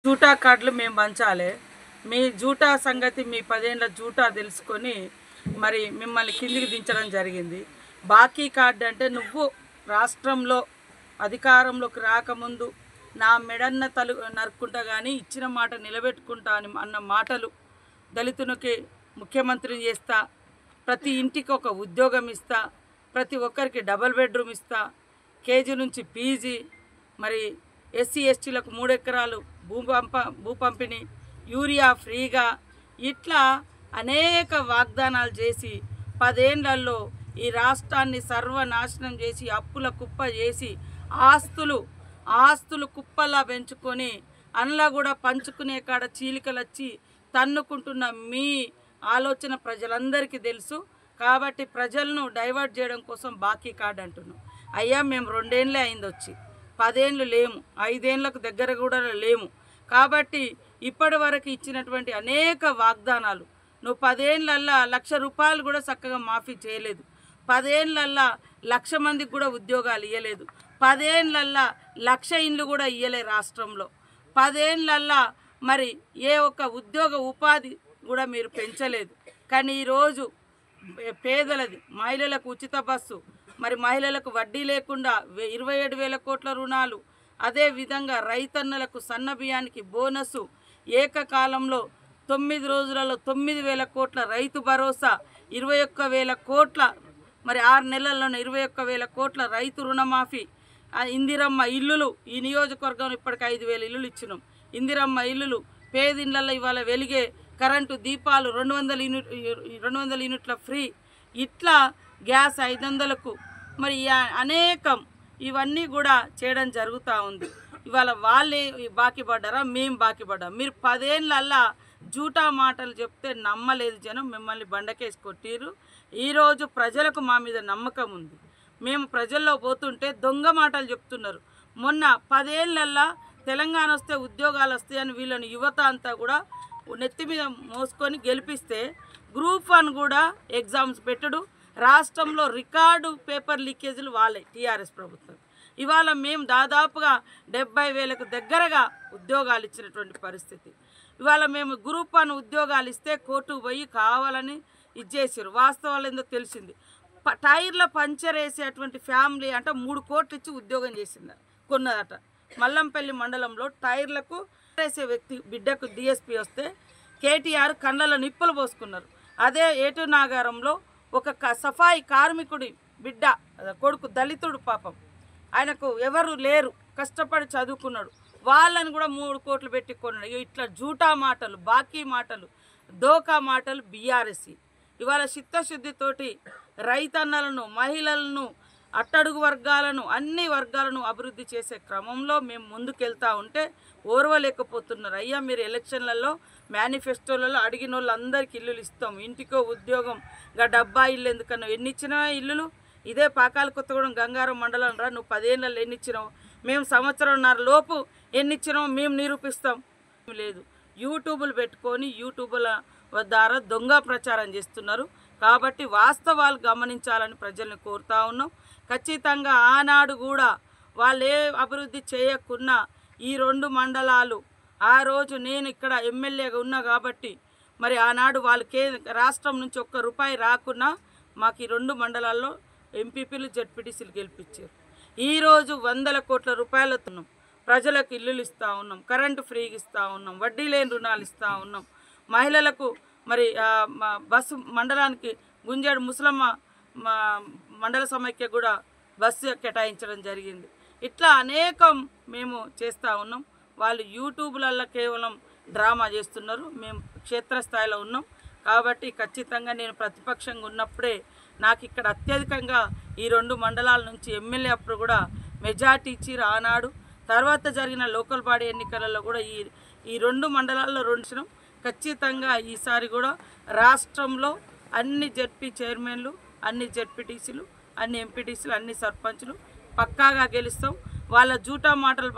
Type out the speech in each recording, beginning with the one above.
జూటా కార్డులు మేము పంచాలి. మీ జూటా సంగతి మీ 10 ఏళ్ల జూటా తెలుసుకొని మరి మిమ్మల్ని కిందికి దించడం జరిగింది. బాకీ కార్డు అంటే నువ్వు రాష్ట్రంలో అధికారంలోకి రాకముందు నా మెడన్న నరుక్కుంటా కానీ ఇచ్చిన మాట నిలబెట్టుకుంటా అని అన్న మాటలు, దళితునికి ముఖ్యమంత్రిని చేస్తా, ప్రతి ఇంటికి ఒక ఉద్యోగం ఇస్తా, ప్రతి ఒక్కరికి డబుల్ బెడ్రూమ్ ఇస్తా, కేజీ నుంచి పీజీ, మరి ఎస్సీ ఎస్టీలకు 3 ఎకరాలు భూ పంపిణీ, యూరియా ఫ్రీగా, ఇట్లా అనేక వాగ్దానాలు చేసి 10 ఏళ్లలో ఈ రాష్ట్రాన్ని సర్వనాశనం చేసి అప్పుల కుప్ప చేసి ఆస్తులు కుప్పలా పెంచుకొని అందులో కూడా పంచుకునే కాడ చీలికలు వచ్చి తన్నుకుంటున్న మీ ఆలోచన ప్రజలందరికీ తెలుసు. కాబట్టి ప్రజలను డైవర్ట్ చేయడం కోసం బాకీ కార్డు అంటున్నాం. అయ్యా మేము 2 ఏళ్ళే అయింది వచ్చి, 10 ఏళ్ళు లేము, 5 ఏళ్ళకు దగ్గర కూడా లేము. కాబట్టి ఇప్పటి వరకు ఇచ్చినటువంటి అనేక వాగ్దానాలు నువ్వు 10 ఏళ్ళల్లో 1,00,000 రూపాయలు కూడా చక్కగా మాఫీ చేయలేదు. 10 ఏళ్ళల్లో 1,00,000 మందికి కూడా ఉద్యోగాలు ఇవ్వలేదు. 10 ఏళ్ళల్లో 1,00,000 ఇండ్లు కూడా ఇవ్వలే రాష్ట్రంలో. 10 ఏళ్ళల్లో మరి ఏ ఒక్క ఉద్యోగ ఉపాధి కూడా మీరు పెంచలేదు. కానీ ఈరోజు పేదలది, మహిళలకు ఉచిత బస్సు, మరి మహిళలకు వడ్డీ లేకుండా 27,000 కోట్ల రుణాలు, అదేవిధంగా రైతన్నలకు సన్న బియ్యానికి బోనసు, ఏకకాలంలో 9 రోజులలో 9,000 కోట్ల రైతు భరోసా, 21,000 కోట్ల, మరి 6 నెలల్లోనే 21,000 కోట్ల రైతు రుణమాఫీ, ఇందిరమ్మ ఇల్లులు, ఈ నియోజకవర్గం ఇప్పటికి 5,000 ఇల్లులు ఇచ్చినాం. ఇందిరమ్మ ఇల్లులు, పేదిండ్లలో ఇవాళ వెలిగే కరెంటు దీపాలు 200 యూనిట్ల ఫ్రీ, ఇట్లా గ్యాస్ 500కు, మరి అనేకం ఇవన్నీ కూడా చేయడం జరుగుతూ ఉంది. ఇవాళ వాళ్ళే బాకీ పడ్డారా, మేము బాకీ పడ్డాం. మీరు 10 ఏళ్ళల్లా జూటా మాటలు చెప్తే నమ్మలేదు జనం, మిమ్మల్ని బండకేసి కొట్టిరు. ఈరోజు ప్రజలకు మా మీద నమ్మకం ఉంది. మేము ప్రజల్లో పోతుంటే దొంగ మాటలు చెప్తున్నారు. మొన్న 10 ఏళ్ళల్లా తెలంగాణ వస్తే ఉద్యోగాలు వస్తాయని వీళ్ళని యువత అంతా కూడా నెత్తి మీద మోసుకొని గెలిపిస్తే గ్రూప్ 1 కూడా ఎగ్జామ్స్ పెట్టడు. రాష్ట్రంలో రికార్డు పేపర్ లీకేజీలు వాళ్ళే టీఆర్ఎస్ ప్రభుత్వం. ఇవాళ మేము దాదాపుగా 70,000కు దగ్గరగా ఉద్యోగాలు ఇచ్చినటువంటి పరిస్థితి. ఇవాళ మేము గ్రూప్ 1 ఉద్యోగాలు ఇస్తే కోర్టుకు పోయి కావాలని ఇచ్చేసారు. వాస్తవాలు ఏందో తెలిసింది. టైర్ల పంచర్ వేసేటువంటి ఫ్యామిలీ అంటే 3 కోట్లు ఇచ్చి ఉద్యోగం చేసింది కొన్నదట. మల్లంపల్లి మండలంలో టైర్లకు వేసే వ్యక్తి బిడ్డకు డిఎస్పీ వస్తే కేటీఆర్ కళ్ళలో నిప్పులు పోసుకున్నారు. అదే ఏటు నాగారంలో ఒక సఫాయి కార్మికుడి బిడ్డ కొడుకు దళితుడు, పాపం ఆయనకు ఎవరు లేరు, కష్టపడి చదువుకున్నాడు, వాళ్ళని కూడా 3 కోట్లు పెట్టి కొన్నాడు. ఇట్లా జూటా మాటలు, బాకీ మాటలు, దోకా మాటలు బీఆర్ఎస్. ఇవాళ చిత్తశుద్ధితోటి రైతన్నలను, మహిళలను, అట్టడుగు వర్గాలను, అన్ని వర్గాలను అభివృద్ధి చేసే క్రమంలో మేము ముందుకెళ్తూ ఉంటే ఓర్వలేకపోతున్నారు. అయ్యా మీరు ఎలక్షన్లలో మేనిఫెస్టోలలో అడిగిన వాళ్ళందరికీ ఇల్లులు ఇస్తాం, ఇంటికో ఉద్యోగం, ఇంకా 70 ఇల్లు ఎందుకన్నా, ఎన్ని ఇచ్చినా ఇల్లులు? ఇదే పాకాల కొత్తగూడెం గంగారం మండలం రా, నువ్వు 10 ఏళ్ళలో ఎన్ని ఇచ్చినావు? మేము 1.5 సంవత్సరం లోపు ఎన్ని ఇచ్చినామో మేము నిరూపిస్తాం. లేదు, యూట్యూబులు పెట్టుకొని యూట్యూబుల ద్వారా దొంగ ప్రచారం చేస్తున్నారు. కాబట్టి వాస్తవాలు గమనించాలని ప్రజల్ని కోరుతా ఉన్నాం. ఖచ్చితంగా ఆనాడు కూడా వాళ్ళు ఏ అభివృద్ధి చేయకున్నా ఈ 2 మండలాలు, ఆ రోజు నేను ఇక్కడ ఎమ్మెల్యేగా ఉన్నా కాబట్టి మరి ఆనాడు వాళ్ళకే రాష్ట్రం నుంచి ₹1 రాకున్నా మాకు ఈ 2 మండలాల్లో ఎంపీపీలు, జెడ్పీటీసీలు గెలిపించారు. ఈరోజు 100 కోట్ల రూపాయలతో ప్రజలకు ఇల్లులు ఇస్తూ ఉన్నాం, కరెంటు ఫ్రీగా ఇస్తూ ఉన్నాం, వడ్డీ లేని రుణాలు ఇస్తూ ఉన్నాం. మహిళలకు మరి బస్సు మండలానికి గుంజేడు ముసలమ్మ మండల సమైక్య కూడా బస్సు కేటాయించడం జరిగింది. ఇట్లా అనేకం మేము చేస్తూ ఉన్నాం. వాళ్ళు యూట్యూబ్లలో కేవలం డ్రామా చేస్తున్నారు, మేము క్షేత్రస్థాయిలో ఉన్నాం. కాబట్టి ఖచ్చితంగా నేను ప్రతిపక్షంగా ఉన్నప్పుడే నాకు ఇక్కడ అత్యధికంగా ఈ 2 మండలాల నుంచి ఎమ్మెల్యే అప్పుడు కూడా మెజార్టీ ఇచ్చి ఆనాడు. తర్వాత జరిగిన లోకల్ బాడీ ఎన్నికలలో కూడా ఈ 2 మండలాల్లో 2 ఖచ్చితంగా ఈసారి కూడా రాష్ట్రంలో అన్ని జెడ్పీ చైర్మన్లు, అన్ని జెడ్పీటీసీలు, అన్ని ఎంపీటీసీలు, అన్ని సర్పంచులు పక్కాగా గెలుస్తాం. వాళ్ళ జూటా మాటలు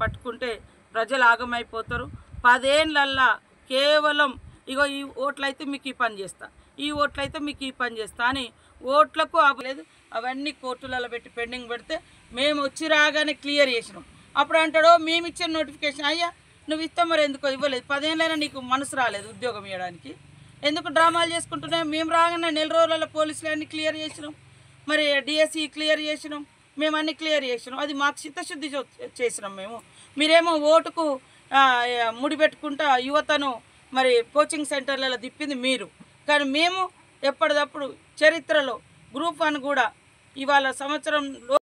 పట్టుకుంటే ప్రజలు ఆగమైపోతారు. 10 ఏళ్ళల్లా కేవలం ఇగో ఈ ఓట్లయితే మీకు ఈ పని చేస్తా, ఈ ఓట్లయితే మీకు ఈ పని చేస్తా అని ఓట్లకు అవ్వలేదు. అవన్నీ కోర్టులలో పెట్టి పెండింగ్ పెడితే మేము వచ్చి రాగానే క్లియర్ చేసినాం. అప్పుడు అంటాడో మేము ఇచ్చిన నోటిఫికేషన్, అయ్యా నువ్వు ఇస్తావు మరి ఎందుకో ఇవ్వలేదు. 10 ఏళ్ళైనా నీకు మనసు రాలేదు ఉద్యోగం ఇవ్వడానికి. ఎందుకు డ్రామాలు చేసుకుంటున్నాం? మేము రాగానే నెల రోజులలో పోలీసులు అన్నీ క్లియర్ చేసినాం, మరి డిఎస్సి క్లియర్ చేసినాం, మేము అన్నీ క్లియర్ చేసినాం. అది మాకు చిత్తశుద్ధి చేసినాం మేము. మీరేమో ఓటుకు ముడిపెట్టుకుంటా యువతను మరి కోచింగ్ సెంటర్లలో తిప్పింది మీరు. కానీ మేము ఎప్పటికప్పుడు చరిత్రలో గ్రూప్ 1 కూడా ఇవాళ సంవత్సరంలో